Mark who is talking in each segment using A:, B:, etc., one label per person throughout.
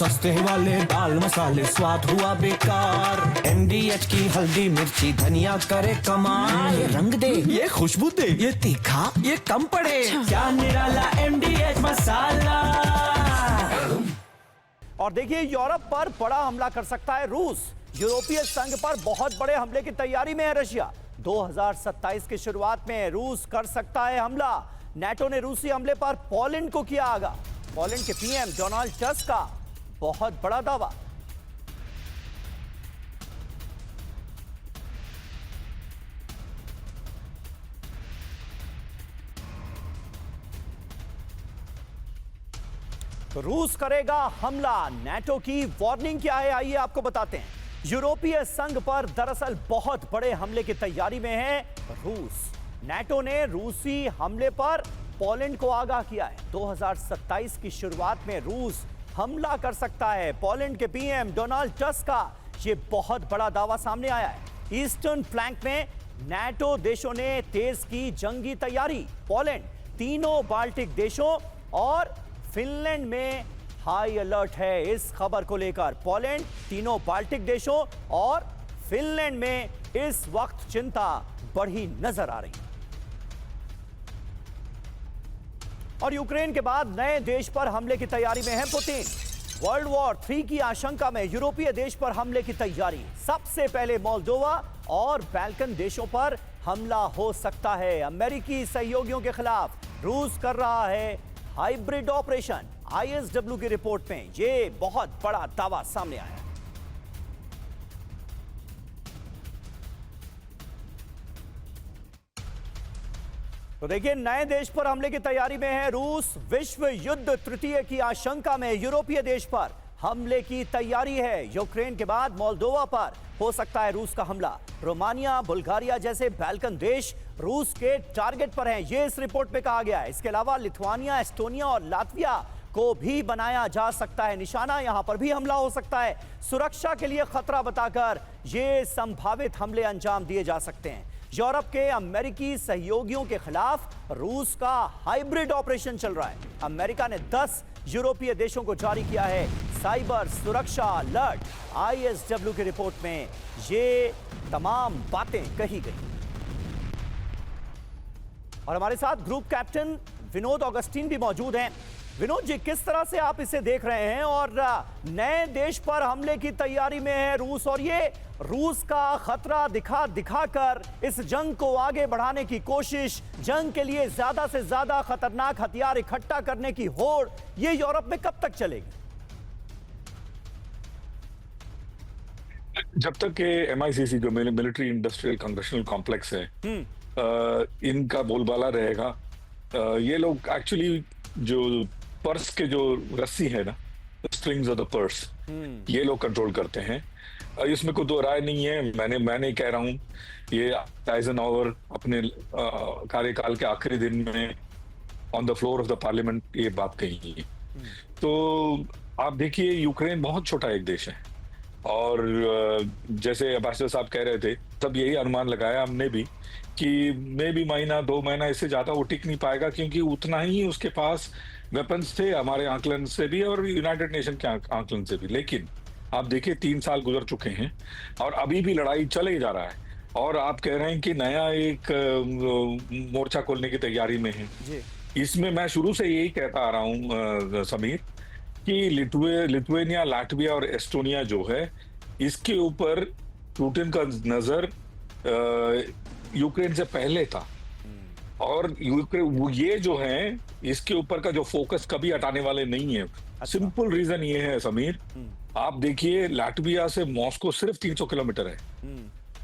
A: सस्ते वाले दाल मसाले स्वाद हुआ बेकार। MDH की हल्दी मिर्ची धनिया करे कमाल। ये रंग दे, ये खुशबू दे, ये तीखा, ये कम पड़े। क्या निराला MDH मसाला।
B: और देखिए, यूरोप पर बड़ा हमला कर सकता है रूस। यूरोपीय संघ पर बहुत बड़े हमले की तैयारी में है रशिया। 2027 की शुरुआत में रूस कर सकता है हमला। नाटो ने रूसी हमले पर पोलैंड को किया आगाह। पोलैंड के पीएम डोनाल्ड टस्क का बहुत बड़ा दावा। तो रूस करेगा हमला, नाटो की वार्निंग क्या है, आइए आपको बताते हैं। यूरोपीय संघ पर दरअसल बहुत बड़े हमले की तैयारी में है रूस। नाटो ने रूसी हमले पर पोलैंड को आगाह किया है। 2027 की शुरुआत में रूस हमला कर सकता है। पोलैंड के पीएम डोनाल्ड टस्क का यह बहुत बड़ा दावा सामने आया है। ईस्टर्न फ्लैंक में नाटो देशों ने तेज की जंगी तैयारी। पोलैंड, तीनों बाल्टिक देशों और फिनलैंड में हाई अलर्ट है इस खबर को लेकर। पोलैंड, तीनों बाल्टिक देशों और फिनलैंड में इस वक्त चिंता बढ़ी नजर आ रही है। और यूक्रेन के बाद नए देश पर हमले की तैयारी में है पुतिन। वर्ल्ड वॉर 3 की आशंका में यूरोपीय देश पर हमले की तैयारी। सबसे पहले मोल्दोवा और बाल्कन देशों पर हमला हो सकता है। अमेरिकी सहयोगियों के खिलाफ रूस कर रहा है हाइब्रिड ऑपरेशन। ISW की रिपोर्ट में यह बहुत बड़ा दावा सामने आया। तो देखिए, नए देश पर हमले की तैयारी में है रूस। विश्व युद्ध तृतीय की आशंका में यूरोपीय देश पर हमले की तैयारी है। यूक्रेन के बाद मोल्दोवा पर हो सकता है रूस का हमला। रोमानिया, बुल्गारिया जैसे बाल्कन देश रूस के टारगेट पर हैं, ये इस रिपोर्ट में कहा गया है। इसके अलावा लिथुआनिया, एस्टोनिया और लातविया को भी बनाया जा सकता है निशाना। यहां पर भी हमला हो सकता है। सुरक्षा के लिए खतरा बताकर ये संभावित हमले अंजाम दिए जा सकते हैं। यूरोप के अमेरिकी सहयोगियों के खिलाफ रूस का हाइब्रिड ऑपरेशन चल रहा है। अमेरिका ने 10 यूरोपीय देशों को जारी किया है साइबर सुरक्षा अलर्ट। ISW की रिपोर्ट में ये तमाम बातें कही गई। और हमारे साथ ग्रुप कैप्टन विनोद ऑगस्टीन भी मौजूद हैं। विनोद जी, किस तरह से आप इसे देख रहे हैं? और नए देश पर हमले की तैयारी में है रूस, और ये रूस का खतरा दिखाकर इस जंग को आगे बढ़ाने की कोशिश, जंग के लिए ज्यादा से ज्यादा खतरनाक हथियार इकट्ठा करने की होड़, ये यूरोप में कब तक चलेगी?
C: जब तक के MICC जो मिलिट्री इंडस्ट्रियल कंग्रेशनल कॉम्प्लेक्स है, इनका बोलबाला रहेगा। ये लोग एक्चुअली जो पर्स के जो रस्सी है ना, स्ट्रिंग्स ऑफ द पर्स, ये लोग कंट्रोल करते हैं। इसमें कोई दो राय नहीं है। मैं नहीं कह रहा हूँ। ये आइजनहावर अपने कार्यकाल के आखिरी दिन में on the floor of the parliament ये बात कही है। तो आप देखिए, यूक्रेन बहुत छोटा एक देश है, और जैसे एम्बेसडर साहब कह रहे थे, तब यही अनुमान लगाया हमने भी कि मे भी महीना 2 महीना इससे ज्यादा वो टिक नहीं पाएगा, क्योंकि उतना ही उसके पास वेपन्स थे, हमारे आंकलन से भी और यूनाइटेड नेशन के आंकलन से भी। लेकिन आप देखिए, 3 साल गुजर चुके हैं और अभी भी लड़ाई चले ही जा रहा है। और आप कह रहे हैं कि नया एक मोर्चा खोलने की तैयारी में है। इसमें मैं शुरू से यही कहता आ रहा हूँ समीर, कि लिथुआनिया, लाटविया और एस्टोनिया जो है, इसके ऊपर पुतिन का नजर यूक्रेन से पहले था। और ये जो है, इसके ऊपर का जो फोकस कभी हटाने वाले नहीं है। सिंपल रीजन ये है समीर, आप देखिए, लाटविया से मॉस्को सिर्फ 300 किलोमीटर है,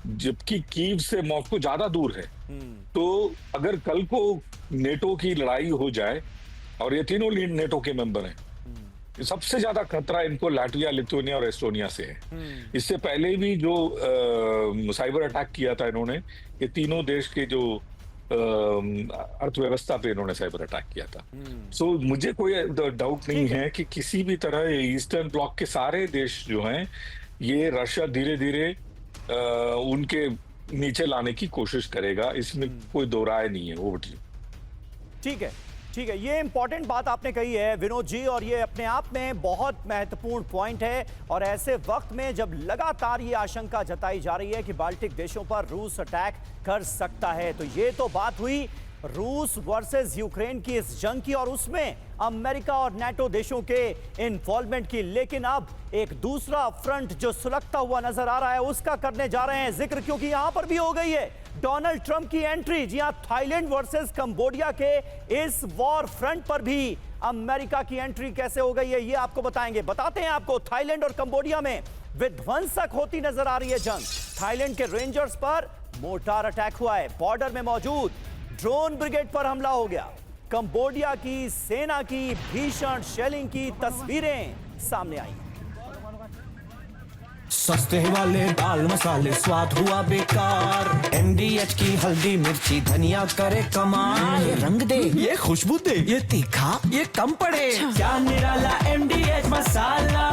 C: जबकि कीव से मॉस्को ज्यादा दूर है। तो अगर कल को नेटो की लड़ाई हो जाए, और ये तीनों नेटो के मेंबर हैं, सबसे ज्यादा खतरा इनको लाटविया, लिथुआनिया और एस्टोनिया से है। इससे पहले भी जो साइबर अटैक किया था इन्होंने, ये तीनों देश के जो अर्थव्यवस्था पे इन्होंने साइबर अटैक किया था। सो मुझे कोई डाउट नहीं है कि किसी भी तरह ईस्टर्न ब्लॉक के सारे देश जो हैं, ये रशिया धीरे धीरे उनके नीचे लाने की कोशिश करेगा। इसमें कोई दो राय नहीं है। Over to you.
B: ठीक है, ठीक है, ये इंपॉर्टेंट बात आपने कही है विनोद जी, और ये अपने आप में बहुत महत्वपूर्ण पॉइंट है। और ऐसे वक्त में जब लगातार ये आशंका जताई जा रही है कि बाल्टिक देशों पर रूस अटैक कर सकता है, तो ये तो बात हुई रूस वर्सेस यूक्रेन की इस जंग की और उसमें अमेरिका और नाटो देशों के इन्वॉल्वमेंट की। लेकिन अब एक दूसरा फ्रंट जो सुलगता हुआ नजर आ रहा है उसका करने जा रहे हैं जिक्र, क्योंकि यहां पर भी हो गई है डोनाल्ड ट्रंप की एंट्री। जी हां, थाईलैंड वर्सेस कंबोडिया के इस वॉर फ्रंट पर भी अमेरिका की एंट्री कैसे हो गई है ये आपको बताएंगे। बताते हैं आपको, थाईलैंड और कंबोडिया में विध्वंसक होती नजर आ रही है जंग। थाईलैंड के रेंजर्स पर मोर्टार अटैक हुआ है, बॉर्डर में मौजूद ड्रोन ब्रिगेड पर हमला हो गया। कंबोडिया की सेना की भीषण शेलिंग की तस्वीरें सामने आई।
A: सस्ते वाले दाल मसाले स्वाद हुआ बेकार, MDH की हल्दी मिर्ची धनिया करे कमाल। ये रंग दे, ये खुशबू दे, ये तीखा, ये कम पड़े। क्या निराला MDH मसाला,